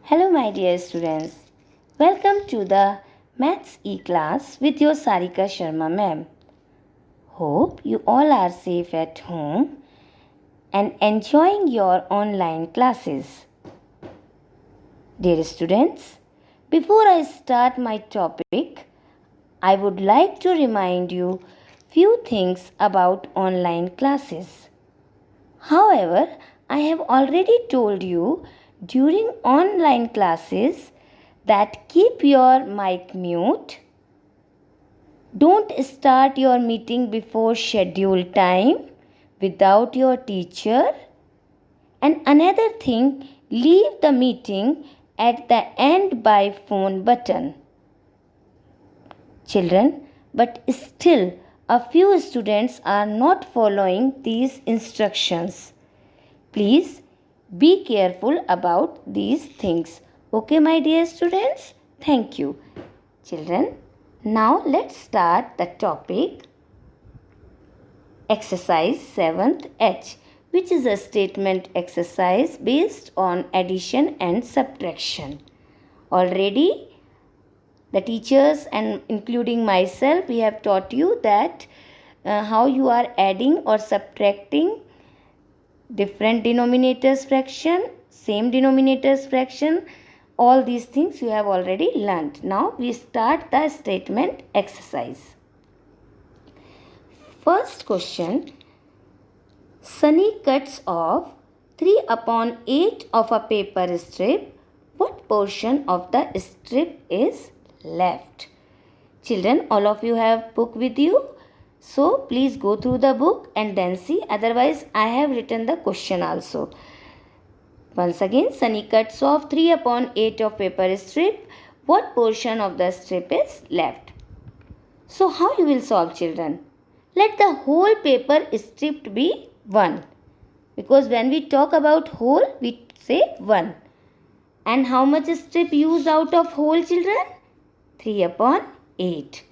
Hello, my dear students. Welcome to the Maths E-class with your Sarika Sharma ma'am. Hope you all are safe at home and enjoying your online classes. Dear students, before I start my topic, I would like to remind you few things about online classes. However, I have already told you during online classes that keep your mic mute. Don't start your meeting before scheduled time without your teacher. And another thing, leave the meeting at the end by phone button. Children, but still a few students are not following these instructions. Please be careful about these things. Okay, my dear students? Thank you. Children, now let's start the topic. Exercise 7th H, which is a statement exercise based on addition and subtraction. Already, the teachers and including myself, we have taught you that how you are adding or subtracting different denominators fraction, same denominators fraction, all these things you have already learnt. Now we start the statement exercise. First question, Sunny cuts off 3/8 of a paper strip. What portion of the strip is left? Children, all of you have book with you. So please go through the book and then see. Otherwise, I have written the question also. Once again, Sunny cuts off 3/8 of paper strip. What portion of the strip is left? So how you will solve, children? Let the whole paper strip be 1. Because when we talk about whole, we say 1. And how much strip used out of whole, children? 3/8.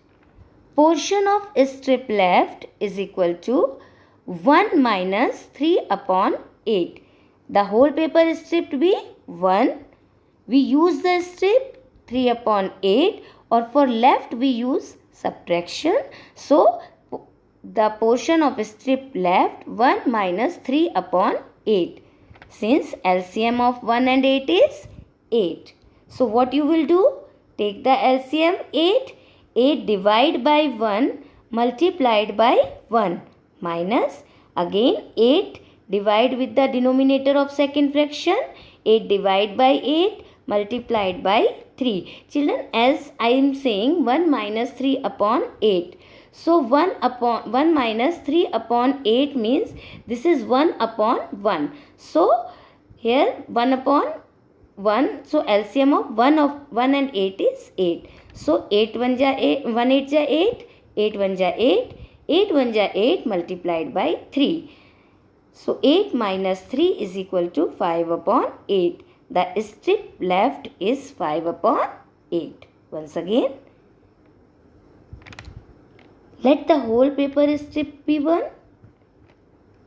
Portion of strip left is equal to 1 minus 3/8. The whole paper strip be 1. We use the strip 3/8, or for left we use subtraction. So, the portion of strip left 1 minus 3/8. Since LCM of 1 and 8 is 8. So, what you will do? Take the LCM 8. 8 divided by 1 multiplied by 1 minus again 8 divide with the denominator of second fraction. 8 divided by 8 multiplied by 3. Children, as I am saying 1 minus 3/8. So 1 minus 3/8 means this is 1/1. So here 1/1. So LCM of 1 and 8 is 8. So 8 1 ja 8, 1 8 ja 8, 8 1 ja 8, 8 1 ja 8 multiplied by 3. So 8 minus 3 is equal to 5/8. The strip left is 5/8. Once again, let the whole paper strip be 1.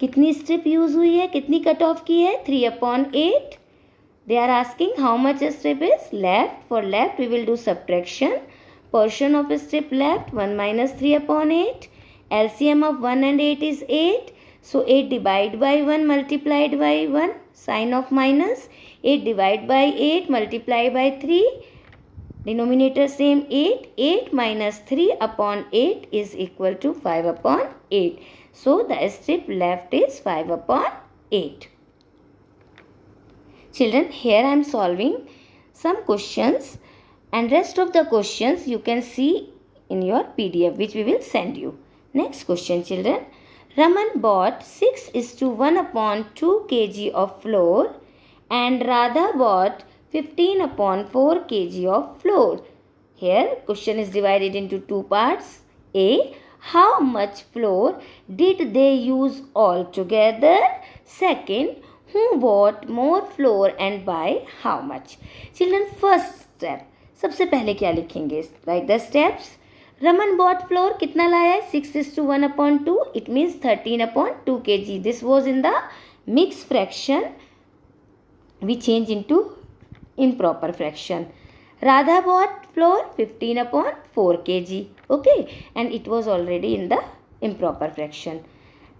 कितनी strip use हुई है, कितनी cut off की है? 3/8. They are asking how much strip is left. For left we will do subtraction. Portion of strip left 1 minus 3/8. LCM of 1 and 8 is 8. So 8 divided by 1 multiplied by 1. Sign of minus. 8 divided by 8 multiplied by 3. Denominator same 8. 8 minus 3/8 is equal to 5/8. So the strip left is 5/8. Children, here I am solving some questions, and rest of the questions you can see in your PDF which we will send you. Next question, children. Raman bought 6:1/2 kg of flour and Radha bought 15/4 kg of flour. Here question is divided into two parts. A. How much flour did they use altogether? Second, who bought more flour and by how much? Children, first step, सबसे पहले क्या लिखेंगे? Write the steps. Raman bought flour, कितना लाया है? 6:1/2. It means 13/2 kg. This was in the mixed fraction. We change into improper fraction. Radha bought flour 15 upon 4 kg. Okay, and it was already in the improper fraction.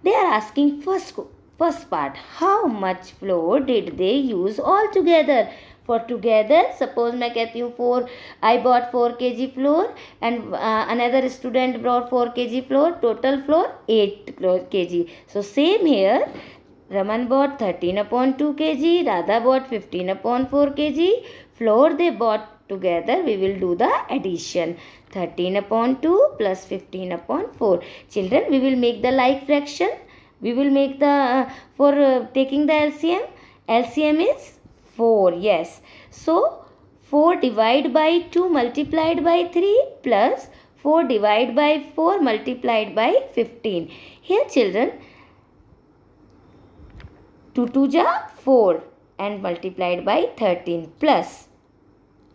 They are asking first part, how much flour did they use all together? For together, suppose मैं कहती हूँ 4, I bought 4 kg flour and another student brought 4 kg flour, total flour 8 kg. So same here, Raman bought 13 upon 2 kg, Radha bought 15 upon 4 kg. Flour they bought together, we will do the addition. 13 upon 2 plus 15 upon 4. Children, we will make the like fraction. We will make the, for taking the LCM. LCM is 4, yes. So, 4 divided by 2 multiplied by 3 plus 4 divided by 4 multiplied by 15. Here children, 2 2 ja 4 and multiplied by 13 plus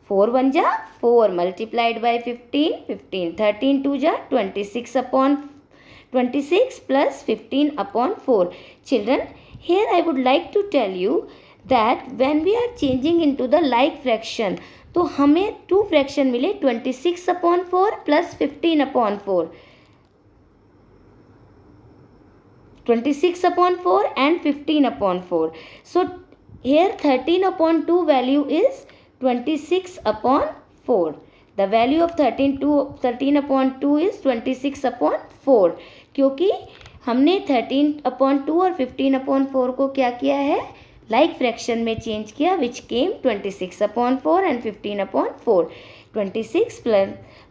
4 1 ja 4 multiplied by 15, 15. 13 2 ja 26 upon 26 plus 15 upon 4. Children, here I would like to tell you that when we are changing into the like fraction, तो हमें 2 fraction मिले 26 upon 4 plus 15 upon 4. 26 upon 4 and 15 upon 4. So here 13 upon 2 value is 26 upon 4. The value of 13 upon 2 is 26 upon 4. क्योंकि हमने 13 upon 2 और 15 upon 4 को क्या किया है, like fraction में change किया, which came 26 upon 4 and 15 upon 4. 26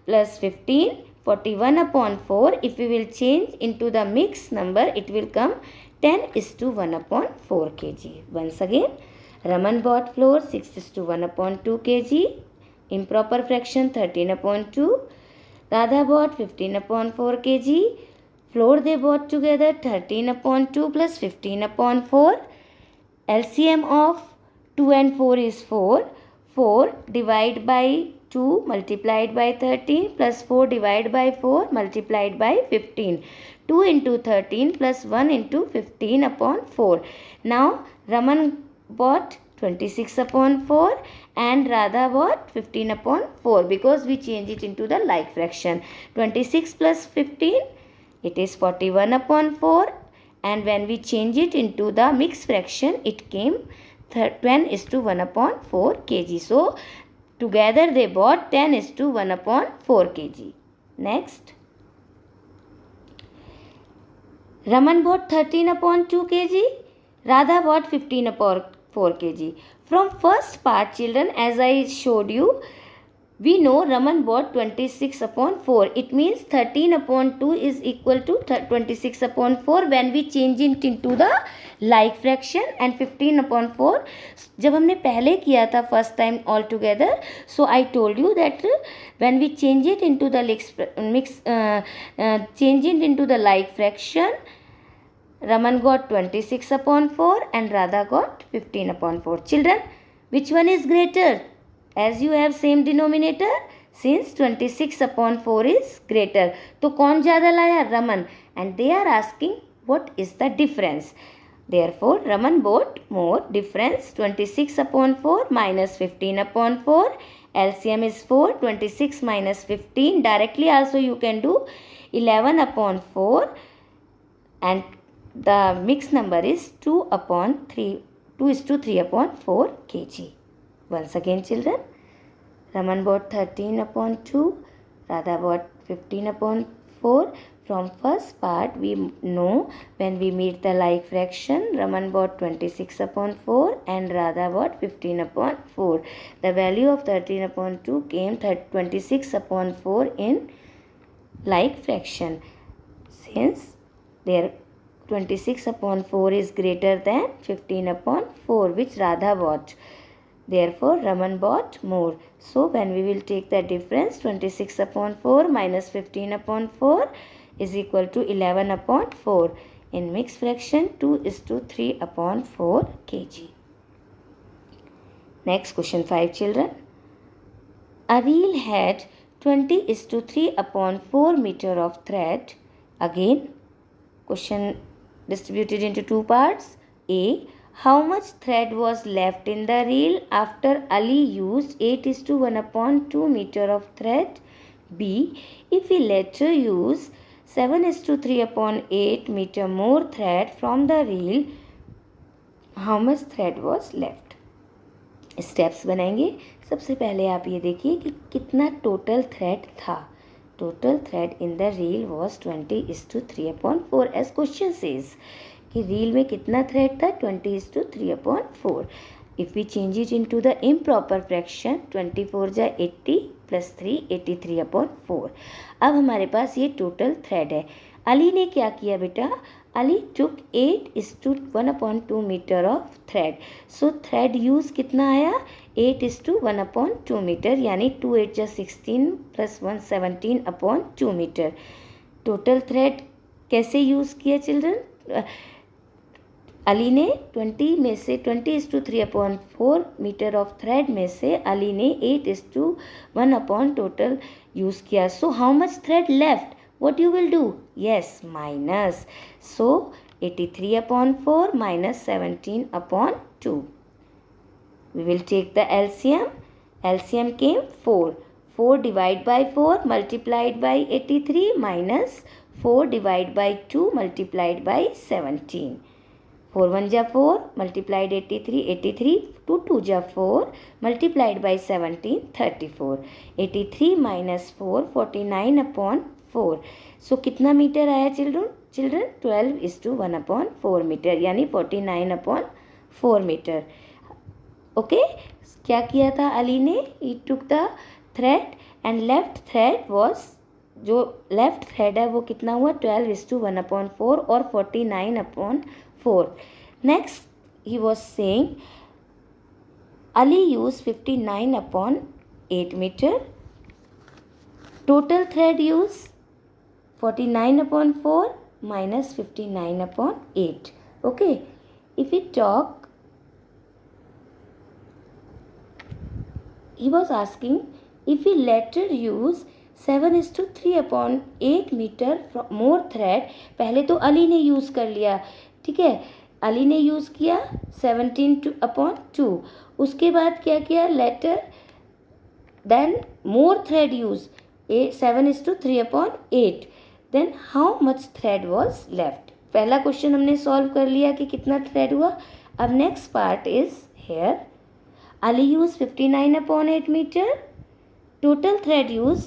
plus 15, 41 upon 4. If we will change into the mixed number, it will come 10:1 upon 4 kg. Once again, Raman bought flour 6:1 upon 2 kg. Improper fraction 13 upon 2. Radha bought 15 upon 4 kg. Flour they bought together 13 upon 2 plus 15 upon 4. LCM of 2 and 4 is 4. 4 divided by 2 multiplied by 13 plus 4 divided by 4 multiplied by 15. 2 into 13 plus 1 into 15 upon 4. Now Raman bought 26 upon 4 and Radha bought 15 upon 4 because we change it into the like fraction. 26 plus 15, it is 41 upon 4, and when we change it into the mixed fraction, it came 10:1 upon 4 kg. So together they bought 10:1 upon 4 kg. Next, Raman bought 13 upon 2 kg. Radha bought 15 upon 4 kg. From first part, children, as I showed you, we know Raman bought 26 upon 4. It means 13 upon 2 is equal to 26 upon 4 when we change it into the like fraction, and 15 upon 4 जब हमने पहले किया था first time all together. So I told you that when we change it into the change it into the like fraction, Raman got 26 upon 4 and Radha got 15 upon 4. Children, which one is greater? As you have same denominator, since 26 upon 4 is greater, तो कौन ज़्यादा लाया? Raman. And they are asking what is the difference. Therefore, Raman bought more. Difference 26 upon 4 minus 15 upon 4. LCM is 4. 26 minus 15. Directly also you can do 11 upon 4. And the mixed number is 2 upon 3. 2:3 upon 4 kg. Once again, children, Raman bought 13 upon 2, Radha bought 15 upon 4. From first part, we know when we meet the like fraction, Raman bought 26 upon 4 and Radha bought 15 upon 4. The value of 13 upon 2 came 26 upon 4 in like fraction. Since their 26 upon 4 is greater than 15 upon 4, which Radha bought. Therefore, Raman bought more. So, when we will take the difference, 26 upon 4 minus 15 upon 4 is equal to 11 upon 4. In mixed fraction, 2:3 upon 4 kg. Next, question 5, children. A reel had 20:3 upon 4 meter of thread. Again, question distributed into two parts. A. How much thread was left in the reel after Ali used 8:1/2 meter of thread? B. If he later used 7:3/8 meter more thread from the reel, how much thread was left? Steps बनाएंगे. सबसे पहले आप ये देखिए कि कितना total thread था. Total thread in the reel was 20:3/4 as question says कि रील में कितना थ्रेड था 20:3/4. If we change it into the improper fraction 24 जा 80 प्लस 3 83/4. अब हमारे पास ये टोटल थ्रेड है. अली ने क्या किया बेटा? Ali took 8:1/2 metre of thread. So thread use कितना आया? 8:1/2 मीटर, यानी 2 8 जा 16 प्लस 1 17/2 मीटर. टोटल थ्रेड कैसे यूज़ किया चिल्ड्रन? अली ने 20 में से 20:3/4 मीटर ऑफ थ्रेड में से अली ने 8:1 टोटल यूज़ किया. So how much thread left? What you will do? Yes, minus. So 83/4 minus 17/2. We will take the LCM. LCM came 4. 4 divided by 4 multiplied by 83 minus 4 divided by 2 multiplied by 17. 4 1 ja 4 multiplied 83 83 2 2 ja 4 multiplied by 17 34. 83 minus 4 49/4. सो कितना metre आया children? 12:1/4 metre, यानी 49/4 metre. Okay, क्या किया था अली ने? He took the thread and left thread was, जो left thread है वो कितना हुआ? 12:1/4 और 49/4. Next he was saying Ali use 59/8 metre. Total thread use 49/4 minus 59/8. Okay, if we talk, he was asking if we later use 7:3/8 metre more thread. पहले तो अली ने use कर लिया, ठीक है, अली ने यूज़ किया 17/2. उसके बाद क्या किया? Later then more thread use 7:3/8. Then how much thread was left? पहला क्वेश्चन हमने सॉल्व कर लिया कि कितना थ्रेड हुआ. अब next part is here. Ali use 59/8 metre. Total thread use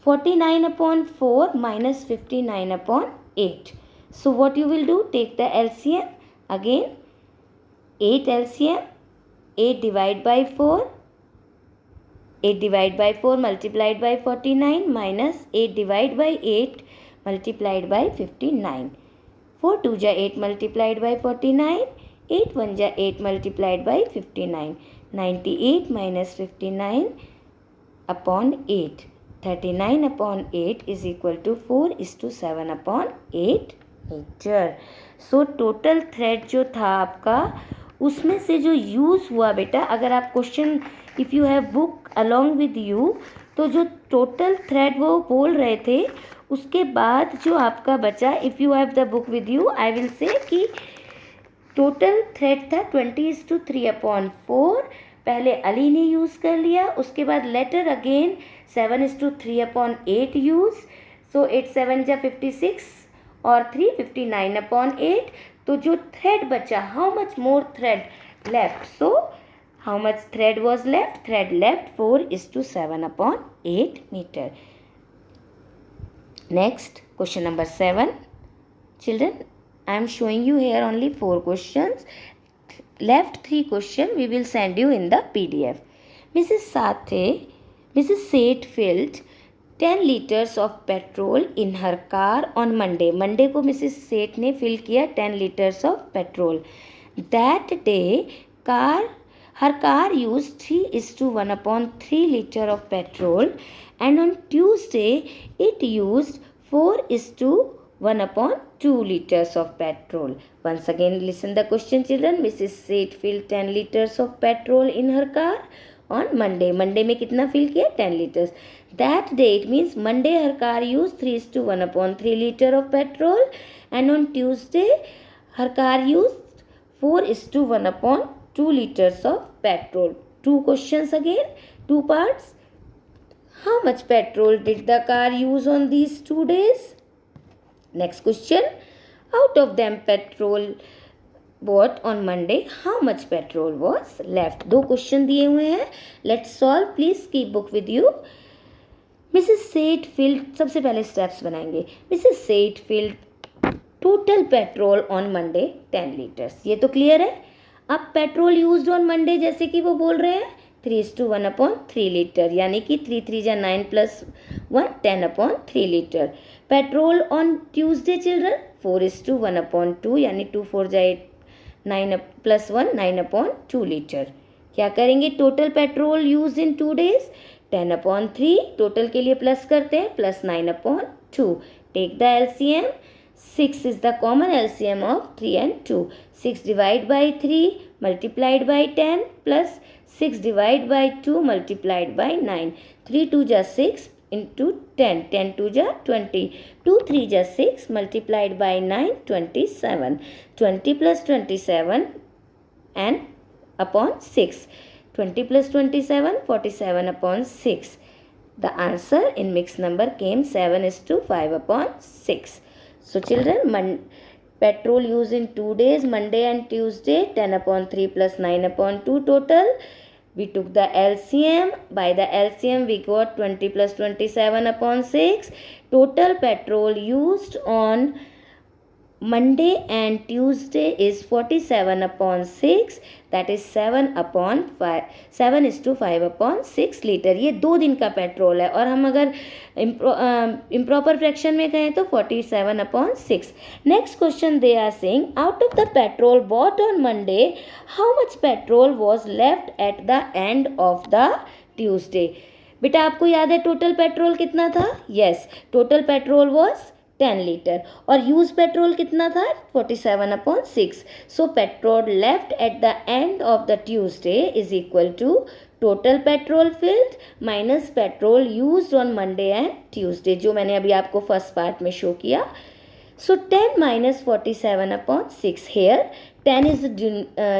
49/4 minus 59/8. So what you will do? Take the LCM again. 8 LCM. 8 divided by 4. 8 divided by 4 multiplied by 49 minus 8 divided by 8 multiplied by 59. 4 2 ja 8 multiplied by 49. 8 1 ja 8 multiplied by 59. 98 minus 59/8. 39/8 is equal to 4:7/8 metre. So total thread जो था आपका, उसमें से जो use हुआ बेटा, अगर आप question if you have book along with you, तो जो टोटल थ्रेड वो बोल रहे थे, उसके बाद जो आपका बचा, if you have the book with you, I will say कि टोटल थ्रेड था 20:3/4. पहले अली ने यूज़ कर लिया, उसके बाद लेटर अगेन 7:3/8 यूज़. सो 8 7 जा 56 और 3 59/8. तो जो थ्रेड बचा, how much more thread left? So how much thread was left? Thread left 4:7/8 meter. Next, question number 7. Children, I am showing you here only 4 questions. Left 3 questions we will send you in the PDF. Mrs. Seth filled 10 liters of petrol in her car on Monday. Monday को Mrs. Seth ने fill किया 10 liters of petrol. That day, her car used 3:1/3 liter of petrol, and on Tuesday it used 4:1/2 liters of petrol. Once again listen the question children. Mrs. Seth filled 10 liters of petrol in her car on Monday. Monday में कितना fill किया? 10 liters. That day, it means Monday her car used 3:1/3 liter of petrol, and on Tuesday her car used 4:1/2 liters of petrol. Two questions again, two parts. How much petrol did the car use on these 2 days? Next question. Out of them petrol bought on Monday, how much petrol was left? दो question दिए हुए हैं. Let's solve. Please keep book with you. Mrs. Seth filled, सबसे पहले steps बनाएंगे. Mrs. Seth filled total petrol on Monday 10 liters. ये तो clear है. अब पेट्रोल यूज्ड ऑन मंडे जैसे कि वो बोल रहे हैं 3:1/3 लीटर, यानी कि 3 3 जा 9 + 1 10/3 litre. Petrol on Tuesday children 4:1/2, यानी 2 4 जा 8 9 + 1 9/2 लीटर. क्या करेंगे? Total petrol use in 2 days 10/3. टोटल के लिए प्लस करते हैं, plus 9/2. Take the LCM. 6 is the common LCM of 3 and 2. 6 divided by 3 multiplied by 10 plus 6 divided by 2 multiplied by 9. 3 2 ja 6 into 10. 10 2 ja 20. 2 3 ja 6 multiplied by 9 27. 20 plus 27 and upon 6. 20 plus 27 47/6. The answer in mixed number came 7:5/6. So children, petrol used in 2 days, Monday and Tuesday, 10/3 plus 9/2 total. We took the LCM. By the LCM, we got 20 plus 27/6. Total petrol used on Monday and Tuesday is 47/6. That is 7:5 litre. ये 2 दिन का petrol है. और हम अगर improper fraction में कहें तो 47/6. Next question they are saying out of the petrol bought on Monday how much petrol was left at the end of the Tuesday. बेटा आपको याद है टोटल पेट्रोल कितना था? Yes, total petrol was 10 litre और यूज पेट्रोल कितना था? 47/6. So petrol left at the end of the Tuesday is equal to total petrol filled minus petrol used on Monday and Tuesday, जो मैंने अभी आपको first part में show किया. So 10 minus 47/6. Here 10 is the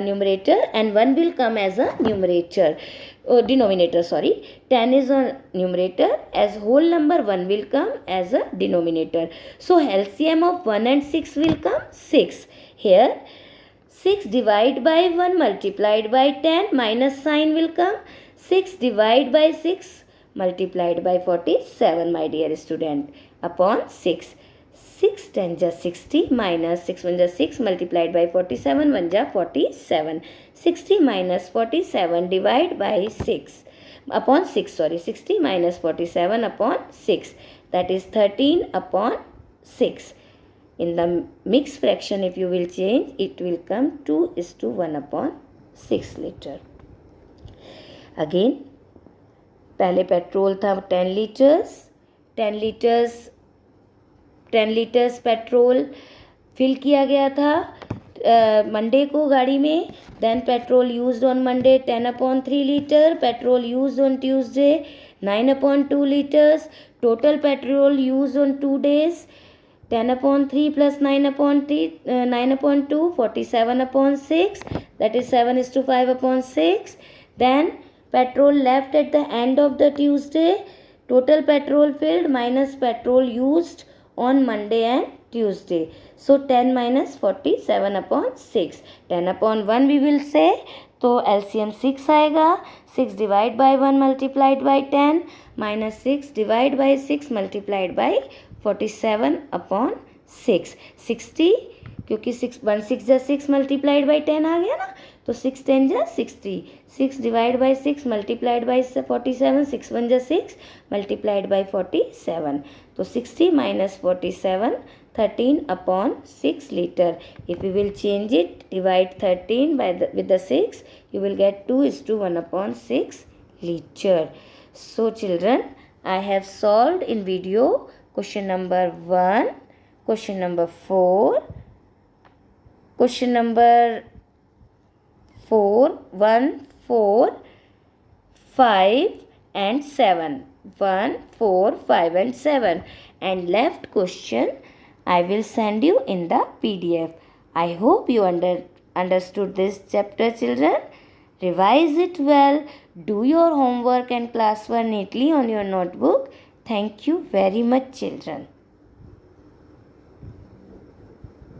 numerator and 1 will come as a denominator. 10 is a numerator, as whole number 1 will come as a denominator. So LCM of 1 and 6 will come 6. Here 6 divided by 1 multiplied by 10 minus sign will come. 6 divided by 6 multiplied by 47, my dear student, upon 6. 6 10 ja 60 minus 6 1 ja 6 multiplied by 47 1 ja 47. 60 minus 47 divided by 6 upon 6, 60 minus 47 upon 6, that is 13/6. In the mixed fraction, if you will change, it will come 2:1/6 liter. Again, पहले petrol था 10 liters. 10 litres petrol fill किया गया था Monday को गाड़ी में. Then petrol used on Monday 10/3 litre. Petrol used on Tuesday 9/2 litres. Total petrol used on 2 days 10/3 plus 9/2 47/6. That is 7:5/6. Then petrol left at the end of the Tuesday. Total petrol filled minus petrol used on Monday and Tuesday. So 10 minus 47/6. 10/1 we will say. तो LCM 6 आएगा. 6 divided by 1 multiplied by 10 minus 6 divided by 6 multiplied by 47/6. 60, क्योंकि 1 6 जा 6 multiplied by 10 आ गया ना, तो 6 10 जा 60. 6 divided by 6 multiplied by 47. 6 1 जा 6 multiplied by 47. तो 60 minus 47, 13/6 liter. If you will change it, divide 13 with the 6, you will get 2:1/6 liter. So children, I have solved in video question number 1, question number 4, question number 4, 1, 4, 5 and 7. 1, 4, 5 and 7. And left question I will send you in the PDF. I hope you understood this chapter, children? Revise it well. Do your homework and classwork neatly on your notebook. Thank you very much, children.